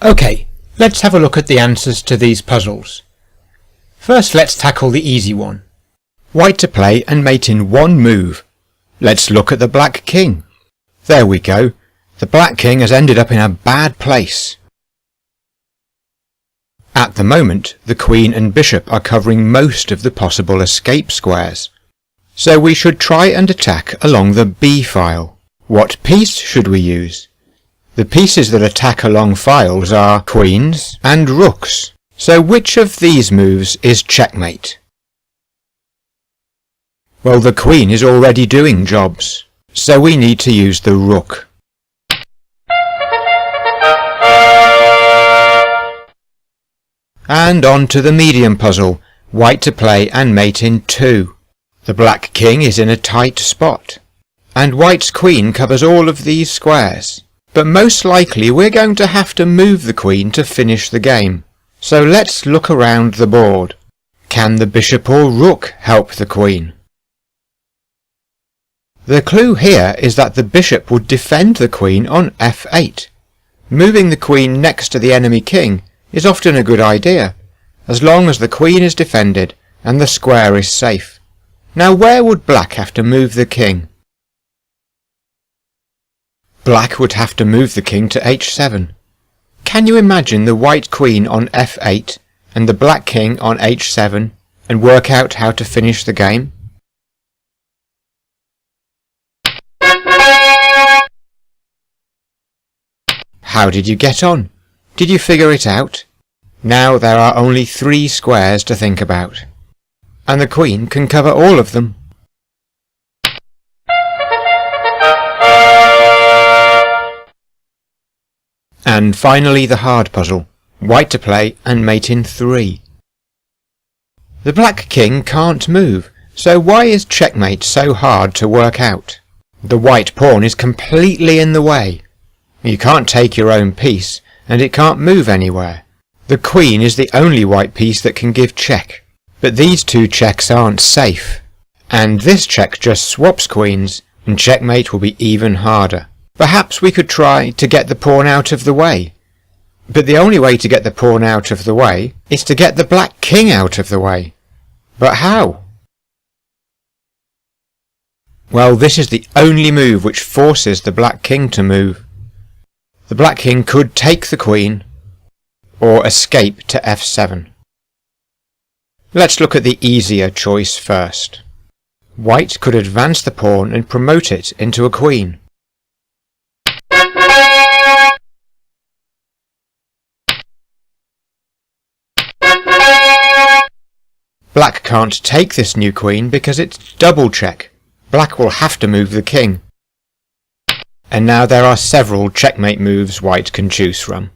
Okay, let's have a look at the answers to these puzzles. First, let's tackle the easy one. White to play and mate in one move. Let's look at the black king. There we go. The black king has ended up in a bad place. At the moment, the queen and bishop are covering most of the possible escape squares. So we should try and attack along the B file. What piece should we use? The pieces that attack along files are queens and rooks. So which of these moves is checkmate? Well, the queen is already doing jobs, so we need to use the rook. And on to the medium puzzle, white to play and mate in 2. The black king is in a tight spot, and white's queen covers all of these squares. But most likely we're going to have to move the queen to finish the game. So let's look around the board. Can the bishop or rook help the queen? The clue here is that the bishop would defend the queen on f8. Moving the queen next to the enemy king is often a good idea, as long as the queen is defended and the square is safe. Now where would black have to move the king? Black would have to move the king to h7. Can you imagine the white queen on f8 and the black king on h7 and work out how to finish the game? How did you get on? Did you figure it out? Now there are only 3 squares to think about, and the queen can cover all of them. And finally the hard puzzle, white to play and mate in 3. The black king can't move, so why is checkmate so hard to work out? The white pawn is completely in the way. You can't take your own piece, and it can't move anywhere. The queen is the only white piece that can give check, but these 2 checks aren't safe, and this check just swaps queens, and checkmate will be even harder. Perhaps we could try to get the pawn out of the way, but the only way to get the pawn out of the way is to get the black king out of the way. But how? Well, this is the only move which forces the black king to move. The black king could take the queen, or escape to f7. Let's look at the easier choice first. White could advance the pawn and promote it into a queen. Black can't take this new queen because it's double check. Black will have to move the king. And now there are several checkmate moves white can choose from.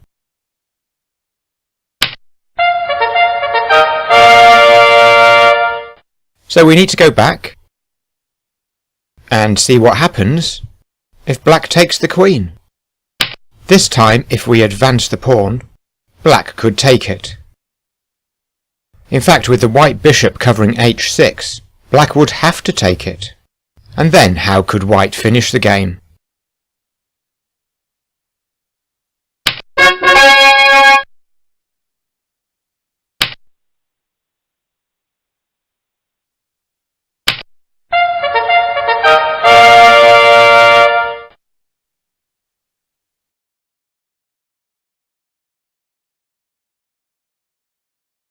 So we need to go back and see what happens if black takes the queen. This time, if we advance the pawn, black could take it. In fact, with the white bishop covering h6, black would have to take it. And then how could white finish the game?